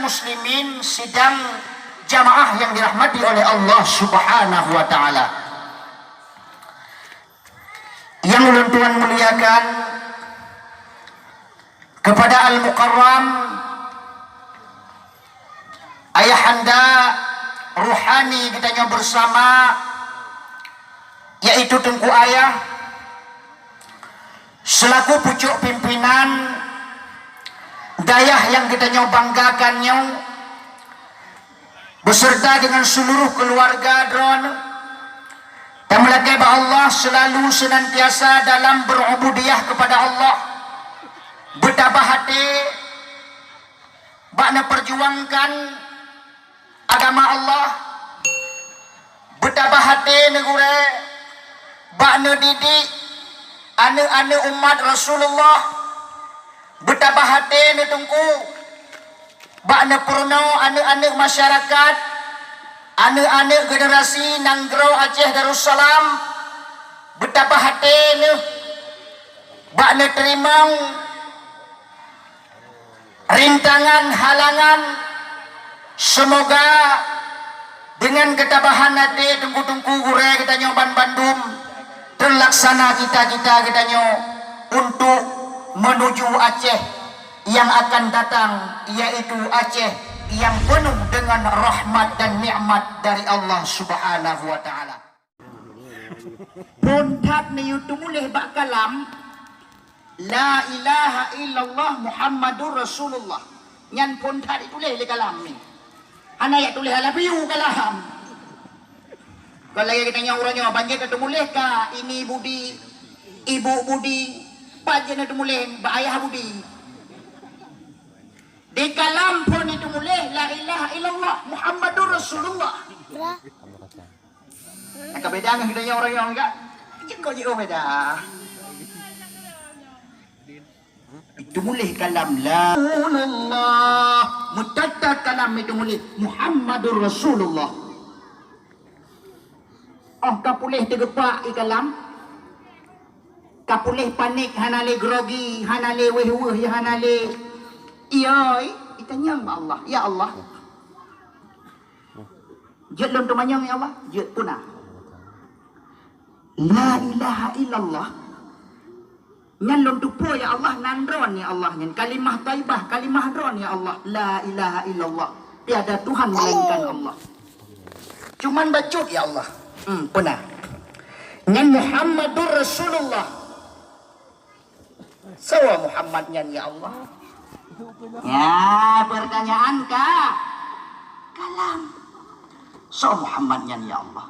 muslimin sidang jamaah yang dirahmati oleh Allah Subhanahu wa taala. Yang ulun Tuhan muliakan, kepada Al-Mukarram ayahanda ruhani kitanya bersama, yaitu Tengku Ayah selaku pucuk pimpinan dayah yang kitanya banggakannya, beserta dengan seluruh keluarga Dron, dan melakai Allah selalu senantiasa dalam berubudiyah kepada Allah, betapa hati bakna perjuangkan agama Allah, betapa hati negara bakna didik anak-anak umat Rasulullah, betapa hati netungku bakna purno anak-anak masyarakat, anak-anak generasi Nanggro Aceh Darussalam, betapa hati ne bakna terima rintangan halangan. Semoga dengan ketabahan hati tunggu-tunggu gure kita nyoban Bandung terlaksana kita untuk menuju Aceh yang akan datang, yaitu Aceh yang penuh dengan rahmat dan nikmat dari Allah Subhanahu wa taala. Pontat ni yutumulih bak kalam la ilaha illallah Muhammadur Rasulullah. Nyan pontat itulih le kalam ni. Ana ya tulis ala piu kalam. Kalau kita nya orangnya banjir tu mulih ka ini budi, ibu budi, banjir tu mulih ba ayah budi. Di kalam pun itu mulih la ilaha illallah Muhammadur Rasulullah. Nak beda dengan kita nya orangnya enggak? Jengko jero beda. Itu mulih kalam la Allah, mutatta kalam itu mulih Muhammadur Rasulullah. Oh kapulih tegepak ikalam, kapulih panik hanale grogi, hanale weh-weh, hanale iyai itanyang Allah, ya Allah. Jet lon tumanyang ya Allah, jet punah. La ilaha illallah. Nyan lon tupo ya Allah, nandron ya Allah, nyan kalimah taibah, kalimah dron ya Allah, la ilaha illallah, tiada Tuhan melainkan Allah, cuman bacut ya Allah. Pernah nyan Muhammadur Rasulullah, sawa Muhammad nyan ya Allah. Ya pertanyaan kak kalam, sawa Muhammad nyan ya Allah.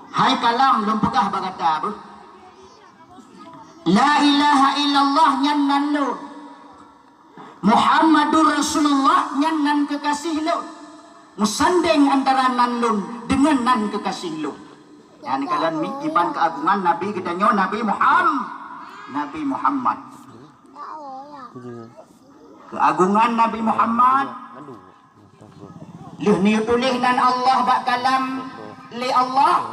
Hai kalam lom pegah bagata bu, la ilaha illallah nyan nanlo, Muhammadur Rasulullah nyan nan kekasih lo, musandeng antara nanlun dengan nan kekasih lo. Yani kalian mikipan keagungan Nabi kita nyo Nabi Muhammad. Keagungan Nabi Muhammad. Lih ni tulih nan Allah bak kalam li Allah,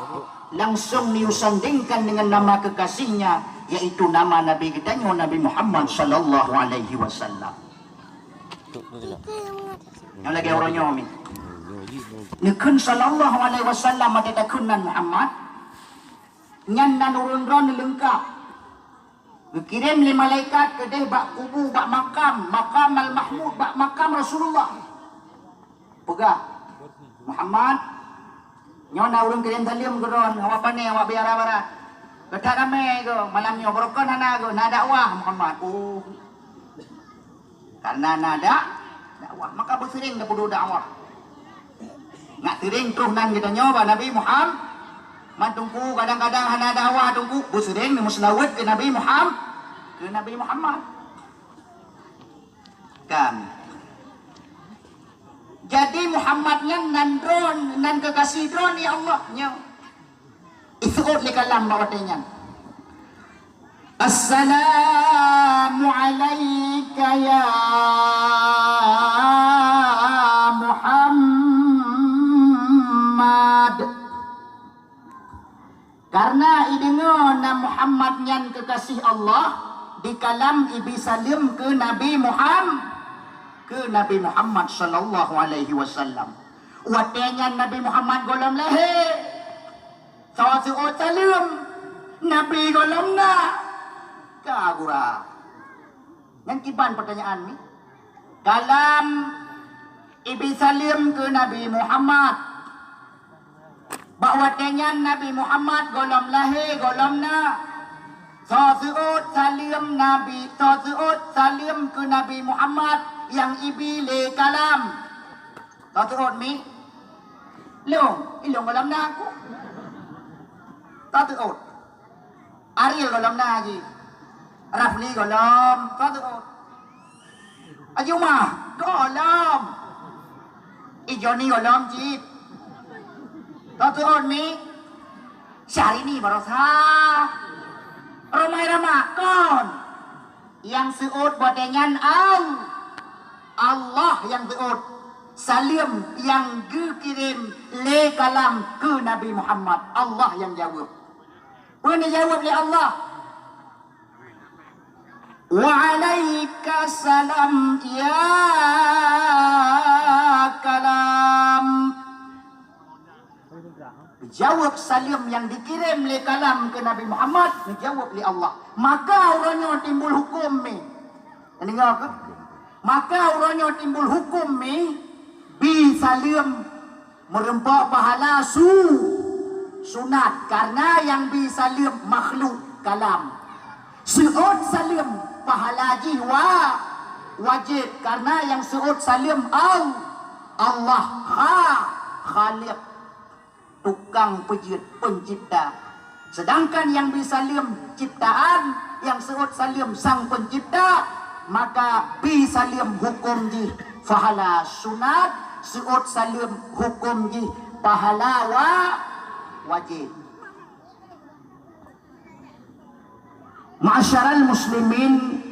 langsung niusandingkan dengan nama kekasihnya, yaitu nama Nabi kita Nabi Muhammad sallallahu alaihi wasallam. Yang lagi orangnya amin. Nekun sallallahu alaihi wasallam ada kunan Muhammad. Nyan nan urun-urun lengkap. Dikirim li malaikat ke deh bak kubu bak makam al-mahmud bak makam Rasulullah. Pegah Muhammad nyona urun kirim talim geron awak pane awak biara barat. Kata kami ke malamnya berokon hana ke nak dakwah Muhammad. Oh. Karena nada dakwah maka bersering dah perlu dakwah. Nak sering terus nan kita nyoba Nabi Muhammad. Mantungku kadang-kadang hana dakwah tunggu bersering muslawat ke Nabi Muhammad. Kan. Jadi Muhammadnya nan dron nan kekasih dron ya Allah nya. Ikut li kalam bawatnya. Assalamu alayka ya Muhammad. Karena idengo na Muhammad nyan kekasih Allah di kalam ibi salim ke Nabi Muhammad. ke Nabi Muhammad sallallahu alaihi wasallam. Watenya Nabi Muhammad golom lehe. Sawa salim Nabi golom na. Kagura. Yang kiban pertanyaan ni. Dalam Ibi salim ke Nabi Muhammad. Bakwatenya Nabi Muhammad golom lehe golom na. Sawa salim Nabi. Sawa salim ke Nabi Muhammad yang ibi le kalam. Sawa mi. Ilong golom na aku. Sawa Ariel golom na lagi. Rafli golom. Sawa Ayuma golom. Ijoni golom jip. Sawa mi. Syahrini barosa. Romai Ramakon yang seut bodengan Allah yang seut salim yang kirim le kalam ke Nabi Muhammad. Allah yang jawab. Pernah jawab oleh Allah. Wa alaika salam ya kalam. Jawab salim yang dikirim oleh kalam ke Nabi Muhammad, dijawab oleh Allah. Maka orangnya timbul hukum ni. Dengar ke? Maka orangnya timbul hukum ni bi salim merempak pahala sunat karena yang bi salim makhluk kalam. Seut salim pahala jiwa wajib karena yang seut salim Allah Khaliq, tukang pencipta. Sedangkan yang bisalim ciptaan, yang seut salim sang pencipta, maka bisalim hukum ji pahala sunat, seut salim hukum ji pahala wajib. Ma'asyaral muslimin,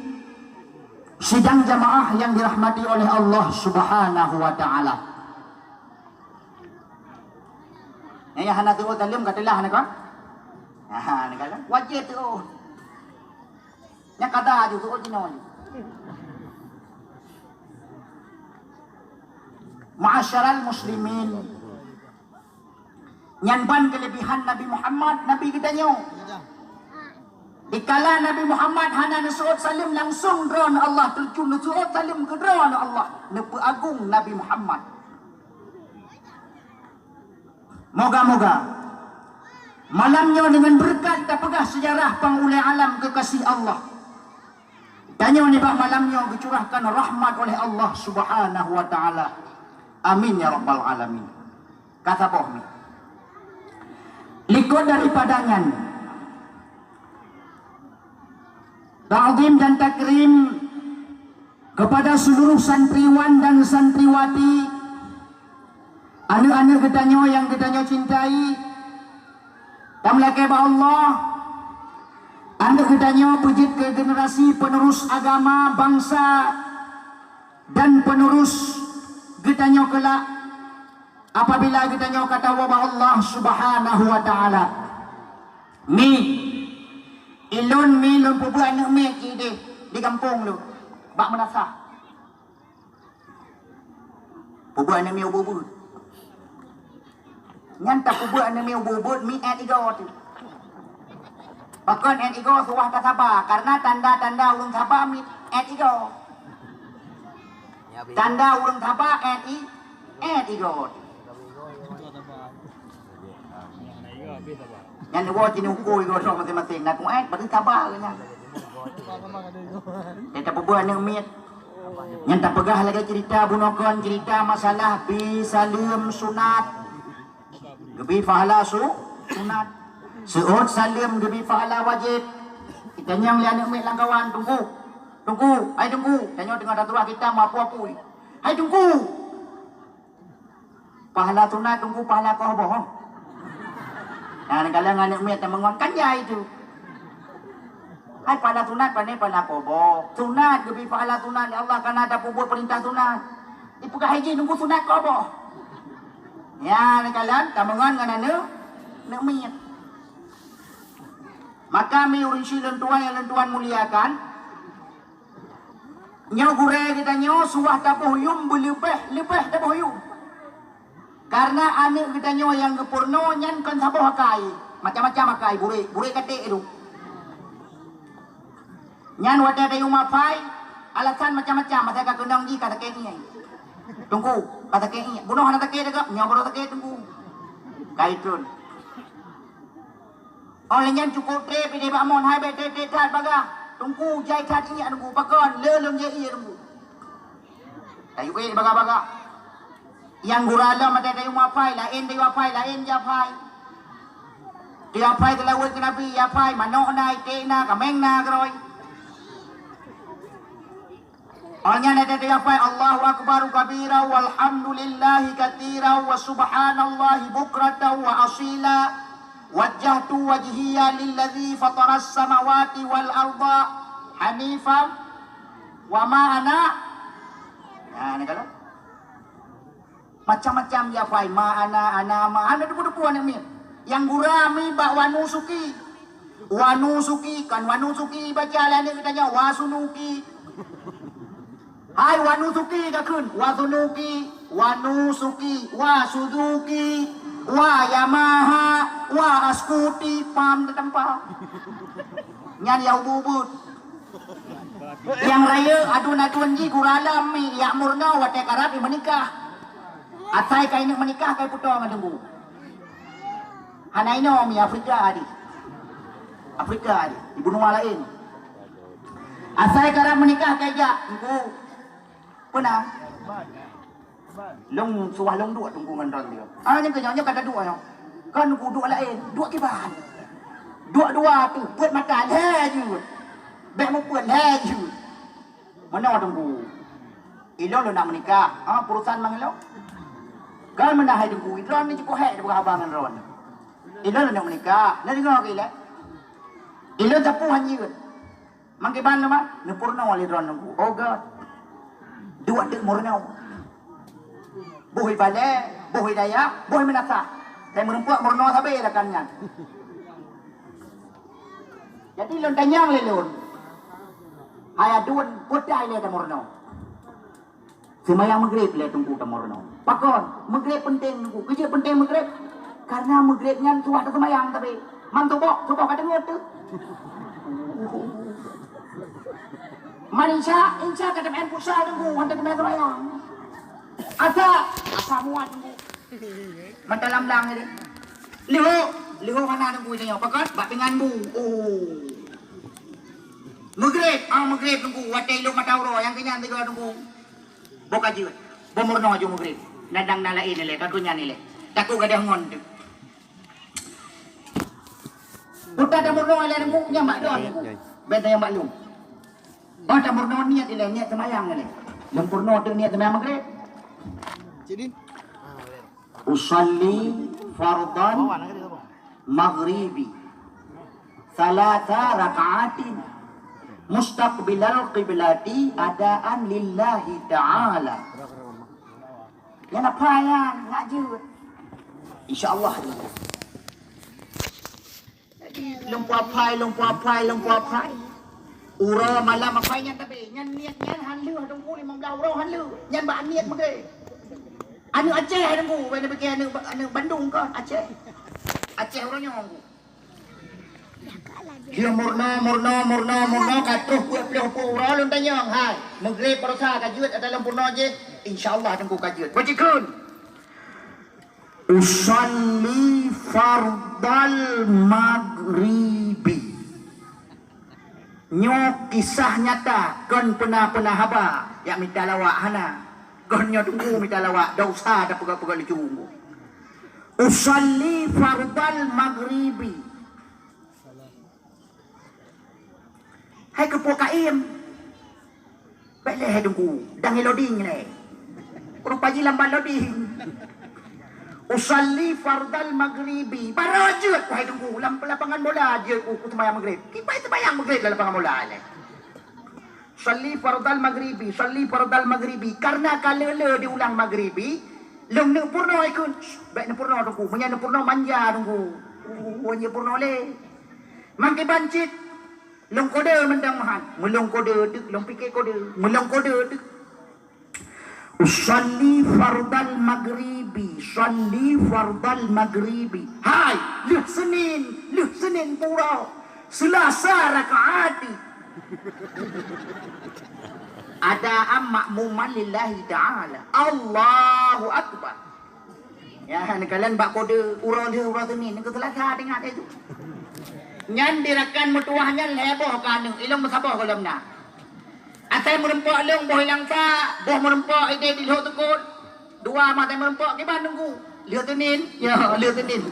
sidang jamaah yang dirahmati oleh Allah Subhanahu wa taala. Ya hana tu talim katalah nak kan? Nak kata wajib tu. Nya kata tu original. Ma'asyaral muslimin, nyanban kelebihan Nabi Muhammad, Nabi kita nyo. Dikala Nabi Muhammad hana nasuot salim langsung drone Allah terjun nasuot salim ke drone Allah. Nepe agung Nabi Muhammad. Moga-moga malamnya dengan berkat dapegah sejarah pangulai alam kekasih Allah. Tanya ni bak malamnya dicurahkan rahmat oleh Allah Subhanahu wa taala. Amin ya rabbal alamin. Kata boh ni. Likut daripadanya ta'zim dan takrim kepada seluruh santriwan dan santriwati, anak-anak ketanyo yang ketanyo cintai, dan melakai ba Allah, anak ketanyo pujit ke generasi penerus agama bangsa dan penerus ketanyo kelak apabila ketanyo kata wa Allah Subhanahu wa taala. Ilun pubuan anak mi di kampung lu bak menasah pubuan anak mi ubud nyanta pubuan anak mi ubud mi etigo tu bahkan etigo suah tak sabar karena tanda-tanda ulun sabar mi etigo tanda ulun sabar etigo yang dua jenis ukui kau sama masing-masing. Nak kuat, berarti sabar ke nya. Kita berbuat yang mit. Yang tak pegah lagi cerita bunokon, cerita masalah bisalim sunat. Gebi fahala sunat. Seut salim gebi fahala wajib. Kita nyang lihat anak mit langkawan, tunggu. Hai tunggu. Tanya dengan daturah kita mapu-apu. Hai tunggu. Pahala sunat tunggu pahala kau bohong. Nah, kalau anak muda menguatkan ya itu. Hai pada sunat, pada kobo. Sunat, lebih pahala sunat. Ya Allah, karena ada buat perintah sunat. Ipukah haji nunggu sunat kobo. Ya, kalian tamangan dengan anak muda. Maka mi urinsi lentuan yang lentuan muliakan. Nyo gure kita nyo suah tabuh yung lebih tabuh yung. Karena anak kita nyo yang kepurno nyan kan sabuh akai. Macam-macam akai bure kate itu. Nyan wadah ada yung mapai alasan macam-macam masa kakundang ji kata kini. Tunggu kata kini. Bunuh anak take dekat nyo bunuh take tunggu. Kaitun. Oleh nyan cukup te pide bamon hai be te tat baga. Tunggu jai tat ini tunggu bakon lelum je iya tunggu. Tayu be baga-baga. Yang gurala mata tayu mapai lain tayu mapai lain japai. Dia pai telawat ke nabi ya pai manok na ite na kameng na groy. Orangnya ada dia pai Allahu akbar kabira walhamdulillahi katsira wa subhanallahi bukratan wa asila. Wajjahtu wajhiya lilladzi fataras samawati wal arda hanifan wa ma ana. Nah, ini kalau macam-macam ya fai ma ana debu-debu anak mi. Yang gurami bak wanusuki kan wanusuki baca lain katanya wasunuki. Hai wanusuki kakun wanusuki wasuzuki wa Yamaha wa Askuti pam tempat nyan ya ubud yang raya adun-adun ji guralam mi ya murna wa tekarap menikah atai kai nak menikah kai puto ngadenggu hanaino mi Afrika di benua lain asai karap menikah kai ja engku pernah long suah long dua tunggu ngan dia. Yang kenyanya kata dua no. Kan ku dua lain, dua kiban. Dua tu buat mata le je. Bek mu buat le je. Mana tunggu. Ilo lo nak menikah. Perusahaan mang lo. Kan mana hai tunggu. Ilo ni cukup hai bukan abang ngan ron. Ilo lo nak menikah. Nak dengar ke ila. Ilo tapu hanyi. Mang kiban lo mah. Nepurna wali ron tunggu. Oh god. Dua dek murna. Buhi bale, buhi Dayak, buhi Menasa. Saya merempuak murno sabai rakannya. Jadi lon tanyang lelon. Hai adun putai le murno. Semayang maghrib le tunggu ta murno. Pakon, maghrib penting tunggu. Kerja penting maghrib. Karena maghribnya suah ta semayang tapi. Man tubok ka dengar tu. Manisha, insya kata main futsal tunggu, hantar main semayang. Asa muat tunggu. Mentalam lang ni. Liho kana tunggu niyo. Pakat bak dengan bu. Maghrib tunggu. Watai lu matauro yang kenyan tiga tunggu. Boka jiwat. Bomurno aja maghrib. Nadang nalain nile kadunya nile. Taku gadah ngon tu. Buta dah murno ala tunggu nya mak don. Benta yang maklum. Dah murno niat ile niat semayang nile. Lempurno tu niat semayang maghrib. Usalli fardan maghribi salasa raka'atin mustaqbilal qiblati adaan lillahi ta'ala. Yang apa yang ngajut insyaallah. Lumpu apai ura malam apai yang tapi nyan niat nyan hanlu tunggu 15 ura hanlu nyan ba niat mage. Anu Aceh tunggu, benda pergi anu Bandung kan Aceh orangnya tunggu. Dia murna katuh buat pura lun tanyang hai. Maghrib parosa kajut dalam purna je. Insyaallah tunggu kajut. Wajikun. Usalli fardal maghribi. Nyo kisah nyata kan pernah haba yang minta lawak hana. Gonyo tunggu minta lawak dosa ada pega-pega licungu. Usalli fardal maghribi. Hai kepo kaim. Baiklah hai tunggu. Dang loading ni. Rupa jilam loading. Usalli fardal maghribi. Barajut hai tunggu. Lapangan bola je ku sembahyang maghrib. Kipai sembahyang maghrib dalam lapangan bola ni. Salli fardal maghribi karena kalele diulang maghribi leng ne purno ikun baik ne purno tunggu punya ne purno manja tunggu punya purno le mangke bancit Long kode mendang mahan. Mulong kode dek. Long pikir kode. Mulong kode dek. Usalli fardal maghribi. Salli fardal maghribi. Hai. Leh Senin pura. Selasa rakaati. Ada makmuman lillahi ta'ala. Allahu Akbar. Ya, kalian bak kode urang dia urang Senin. Ni keselasa dengar itu. Nyan dirakan mutuahnya leboh kan ilong masabah kolam na. Asal merempok long boh hilang sa, boh merempok ide di lho tekut. Dua mata merempok ke nunggu. Lihat Senin, ya lihat Senin.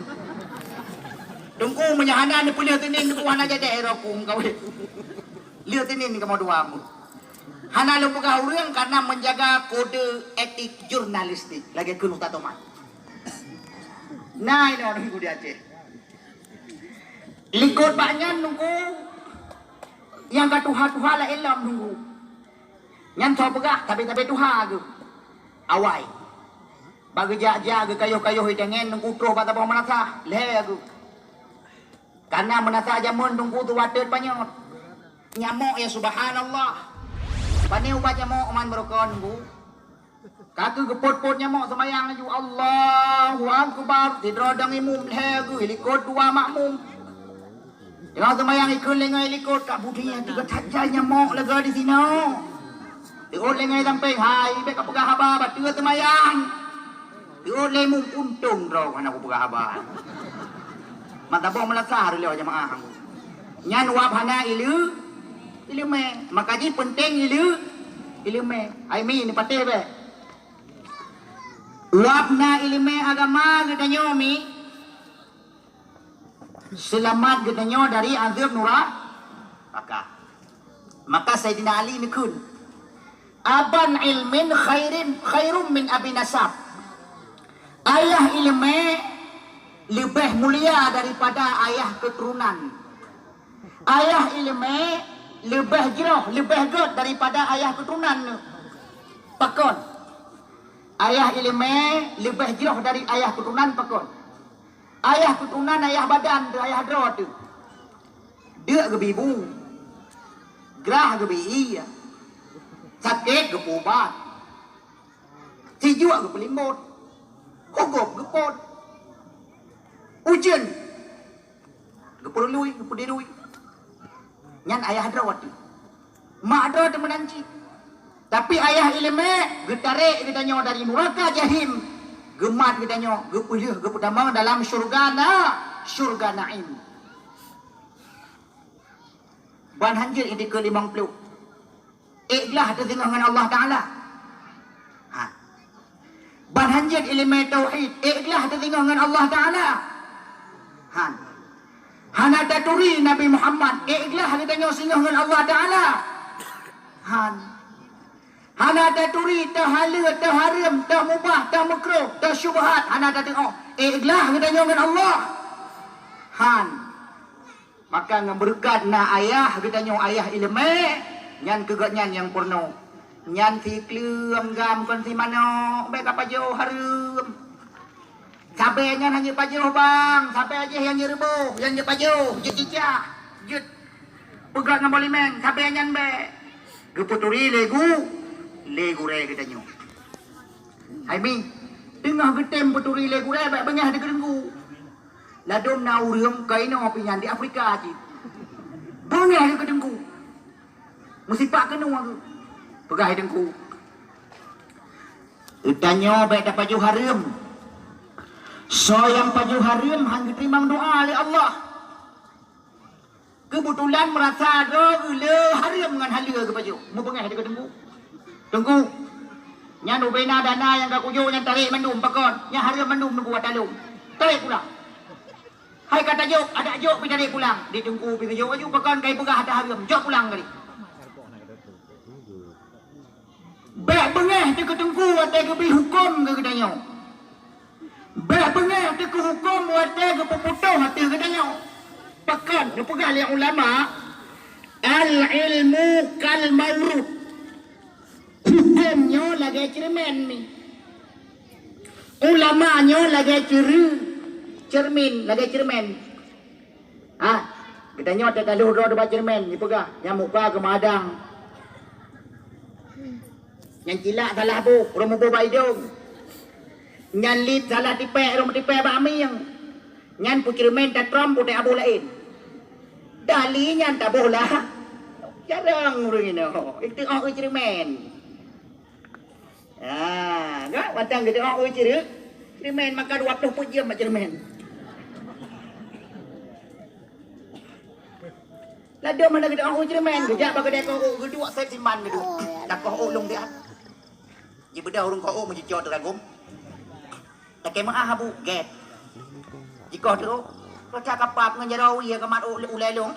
Tunggu menyahana ni pulih Senin ku hana jadi erokum kau. Lihat Senin kamu dua mu. Hana lu buka urang karena menjaga kode etik jurnalistik. Lagi kuno tatoman. Nah ini orang ibu di Aceh. Likut banyak nunggu. Yang kat tuha-tuha lah elam nunggu. Yang tahu pegah tapi tuha ke. Awai. Bagi jaga kayu-kayu hidangan nunggu terus kata bawa menasa. Leh aku. Karena menasa jamun nunggu tu wadah banyak. Nyamuk ya subhanallah. Pani ubat nyamuk aman berokon nunggu. Kaki gepot-pot nyamuk semayang aju. Allahu Akbar. Tidrodang imum leh aku. Likut dua makmum. Jangan semayang ikut lengai likut kat budinya tiga cacai nyamuk lega di sini. Ikut lengai sampai hai bek pegah haba batu semayang. Ikut lemung untung draw kan aku pegah haba. Mata bong melasah leo jemaah. Nyan wap hana ilu me makaji penting ilu me. Ai mi ni pate be. Wapna ilmu agama kita nyomi. Selamat gedanyo dari azab neraka. Maka Sayyidina Ali mikun. Aban ilmin khairum min abi nasab. Ayah ilmu lebih mulia daripada ayah keturunan. Ayah ilmu lebih jauh, lebih good daripada ayah keturunan. Pakon. Ayah ilmu lebih jauh dari ayah keturunan pakon. Ayah keturunan, ayah badan, ayah drot tu. Dia ke bibu. Gerah ke bi'i. Sakit ke pubat. Tijuk ke pelimbut. Kogop ke pot. Ujian. Ke perlui, ke pedirui. Nyan ayah drot tu. Mak drot tu menanci. Tapi ayah ilmu, getarik kita dari neraka jahim. Gemat kita nyok, gepulih, gepudamang dalam syurga naim. Ban hanjir ini ke 50. Ikhlas dengan Allah Ta'ala. Ha. Ban hanjir ilmu tauhid. Ikhlas dengan Allah Ta'ala. Han. Hana taturi Nabi Muhammad. Ikhlas dengan Allah Ta'ala. Han. Hana taturi tahalal taharim tamubah tamukruh tasyubhat hana tatengok ikhlas kita dengan Allah han maka ngeberkat na ayah kita ayah ilmu nyan kegatnyan yang porno nyan si klem gam kon si mano baik apa jauh harum sampai nyan hanya pajuh bang sampai aja yang nyerbu yang pajuh jut cicah jut pegat ngabolimen sampai nyan be geputuri legu re kita nyu. Hai mi, tengah getem peturi legu re baik bengah de kedengku. Ladom na urang kaino pinyan di Afrika aji. Bengah de kedengku. Musipak kenu aku. Pegah dengku. Utanyo baik dapat paju harum. So yang paju harum hang diterima doa oleh Allah. Kebetulan merasa le harum dengan halia ke paju. Mu bengah de kedengku. Tunggu. Nya ubena dana yang gak kuyo yang tarik mendum pakon. Nya harga mendum nunggu dalung. Tarik pulang. Hai kata jok, ada jok pi tarik pulang. Ditunggu pi jok aju pakon kai pegah ada harga. Jok pulang kali. Bek bengeh te ketunggu ate ke pi hukum ke kedanyo. Bek bengeh te ke hukum ate ke peputuh ate kedanyo. Pakon ni pegah li ulama al ilmu kal maurud. Hukumnya lagi cermin ni. Ulamanya lagi cermin lagi cermin. Ah, Kita nyot tak lalu ro debat cermin ni pegah. Yang muka ke madang. Yang cilak salah bu, rumah bu baidung. Yang lit salah tipek, rumah tipek ba aming. Yang pu cermin tak tram bu tak abu lain. Dalinya tak bola. Jarang orang ini. Itu orang cermin. Enggak, batang kita orang cermin makan 20 jam macam cermin. Lah dia mana kita orang cermin, kejap bagi dia kau geduk saya siman geduk. Tak kau ulung dia. Ji bedah urung kau mesti jod ragum. Tak kemah habu get. Jika tu kau cakap apa dengan jarawi ya kamat ulai long.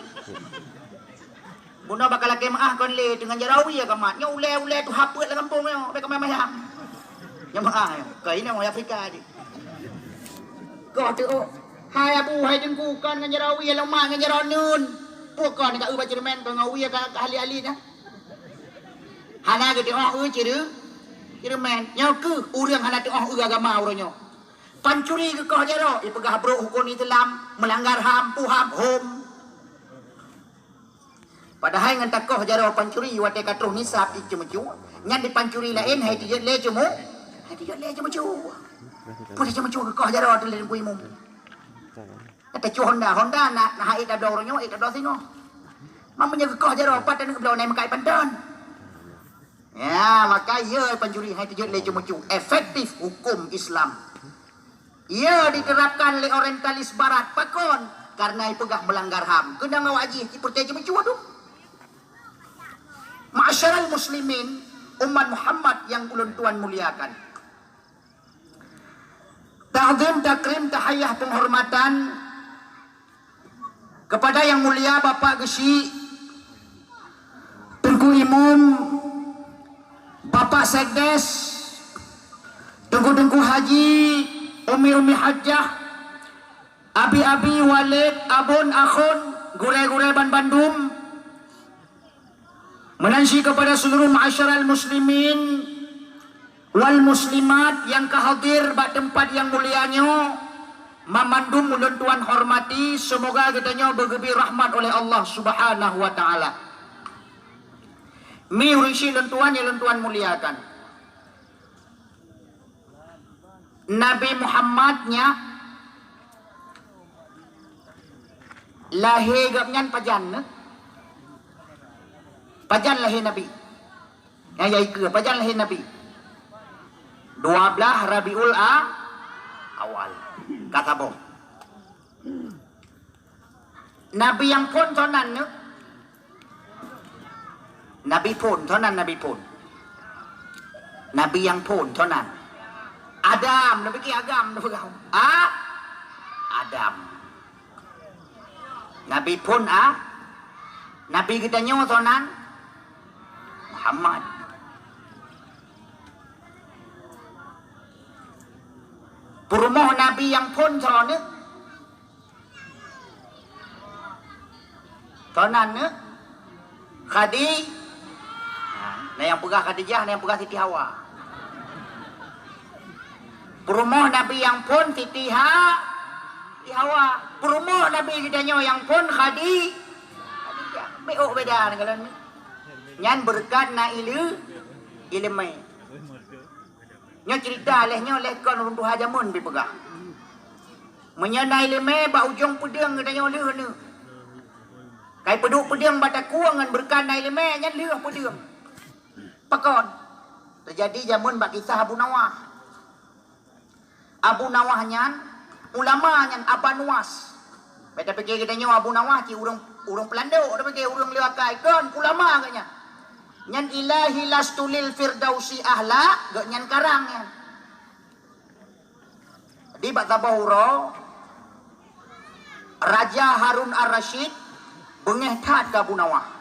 Bunda bakal kemah kon le dengan jarawi ya kamat. Nya ulai tu haput lah kampung nya, be kamai mayam. Nya mah kai ni orang Afrika je. Kau tu hai abu hai jengku kan dengan jarawi ya lemah dengan jaranun. Puk kau ni kat ubat cermin kau ngawi ya kat ahli-ahli dah. Hana ke orang cermin. Nya ke urang hana tu orang agama orangnya. Pancuri ke kau jaro, ia pegah bro hukum Islam, melanggar HAM, puham, hom. Padahal dengan takoh jaro pancuri, wate katuh nisab itu mecu. Nyan di pancuri lain, hai tiga le cemu, hai tiga le cemu cu. Pun cemu cu ke kau jaro tu le kui mum. Kata cu Honda nak hai tak ada orangnya, tak ada sino. Mamanya ke kau jaro, pat nak belau naik makai pandan. Ya, maka ia pancuri hai tiga le cemu cu. Efektif hukum Islam. Ia diterapkan oleh orientalis barat pakon karena ipegah melanggar HAM. Kena ngawaji dipercaya cuma tu. Ma'asyaral muslimin umat Muhammad yang ulun tuan muliakan. Ta'zim takrim tahiyah penghormatan kepada yang mulia Bapak Gesi Tengku Imam, Bapak Sekdes, Tengku Haji, Umi Hajjah, Abi Walid, Abun Akhun, Gure Ban Bandung, menansi kepada seluruh ma'asyaral muslimin wal muslimat yang kehadir bak tempat yang mulianya, mamandum ulun tuan hormati, semoga kitanya bergebi rahmat oleh Allah Subhanahu wa taala. Mi urisi ulun tuan muliakan. Nabi Muhammadnya lahir gapnyan pajan lahir Nabi yang yai ke pajan lahir Nabi 12 Rabiul Awal kata boh Nabi yang pun tonan Nabi pun tonan Nabi yang pun tonan Adam, nabi ki agam nabi kau. Adam. Nabi pun Nabi kita nyawa tonan Muhammad. Perumoh Nabi yang pun tonan Khadi. Nah yang pegah Khadijah, nah yang pegah Siti Hawa. Perumoh Nabi yang pun Siti Hawa. Perumoh Nabi kitanya yang pun Khadijah. Beok beda kalau ni. Nyan berkat na ilmu. Nya cerita lehnya oleh kon runtuh hajamun pi pegah. Menyana ilmu ba ujung pedang kitanya leuh ni. Kai peduk pedang bata kuang ngan berkat na ilmu nyan leuh pedang. Pakon. Terjadi jamun bak kisah Abu Nawah nyan ulama nyan Abanuas. Beta fikir kita nyo Abu Nawah ki urang Pelando, dah fikir urang lewakai kon ulama katnya. Nyan ilahi lastulil firdausi ahla, gak nyan karang nyan. Di Batabahura Raja Harun Ar-Rasyid bengeh tat ke Abu Nawah.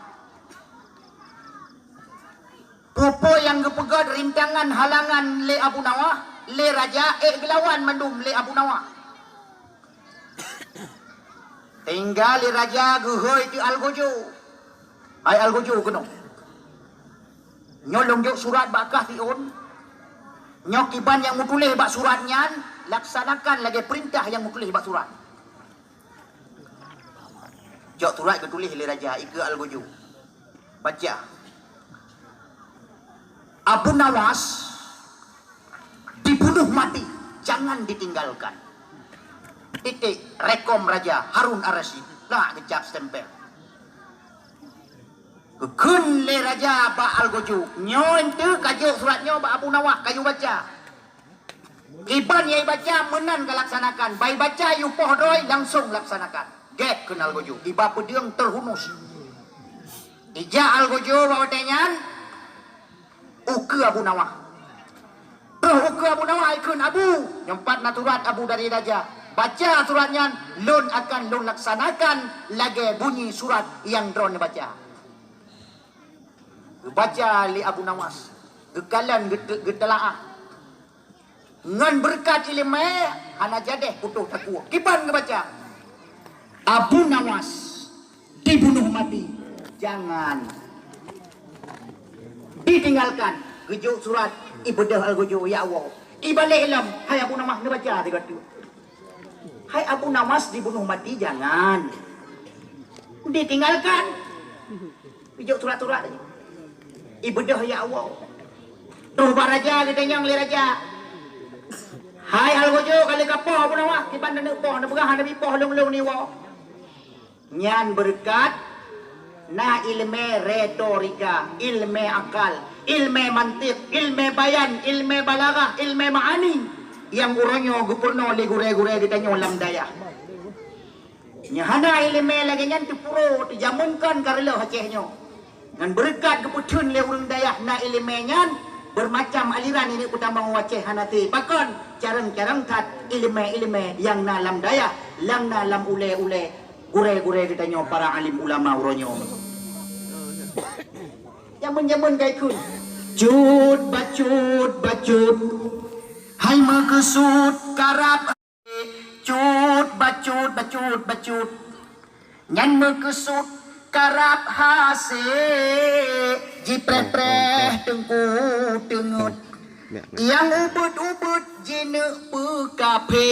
Pupo yang gepegad rintangan halangan le Abu Nawah le raja gelawan mandum le Abu Nawah. Tinggal le raja guhoi ti Algojo. Ai Algojo kuno. Nyolong juk surat bakah ti on. Nyok iban yang mutulih bak surat nyan, laksanakan lagi perintah yang mutulih bak surat. Jok turat ke tulis oleh Raja Ika Al-Gojo. Baca. Abu Nawas dibunuh mati, jangan ditinggalkan. Titik rekom Raja Harun Ar-Rasyid. Nak kecap stempel. Kun le Raja Ba Al-Gojo. Nyo ente kajuk suratnya Ba Abu Nawas kayu baca. Iban yang baca menan laksanakan. Bai baca yu poh doi langsung laksanakan. Gek kenal Gojo. Iba pediang terhunus. Ija Al-Gojo bawa tenyan. Uke Abu Nawas. Uke Abu Nawas ikun Abu. Nyempat naturat Abu dari Raja. Baca suratnya. Lun akan lun laksanakan. Lagi bunyi surat yang drone baca. Baca li Abu Nawas. Gekalan getelaah. Ngan berkat ilmu hana jadeh putuh takwa. Kiban ngebaca. Abu Nawas dibunuh mati. Jangan ditinggalkan. Gejuk surat Ibadah Al-Gojo ya Allah. Ibalik ilm. Hai Abu Nawas ngebaca tiga tu. Hai Abu Nawas dibunuh mati jangan ditinggalkan. Gejuk surat-surat Ibadah ya Allah. Tuh Raja kita yang li Raja. Hai Al-Gojo kali kapoh Abu Nawas kiban dan poh na berah nabi poh long-long ni wa. Nyan berkat na ilmu retorika, ilmu akal, ilmu mantiq, ilmu bayan, ilmu balaghah, ilmu ma'ani yang uronyo gupurno li gure-gure kita nyolam daya. Nyahana ilmu lagi nyan tepuro dijamunkan karelo hacehnyo. Ngan berkat keputun le urang daya na ilmu nyan bermacam aliran ini utama waceh hanati. Bahkan carang-carang tat ilmu-ilmu yang nalam daya, lang nalam ule-ule, gure-gure kita nyo para alim ulama uronyo. Jamun-jamun kay kun. Cut bacut, hai makesut karap. Cut bacut, nyan makesut karap hase. Jipreh tengku-tengut. Yang ubud-ubud jenek pekape.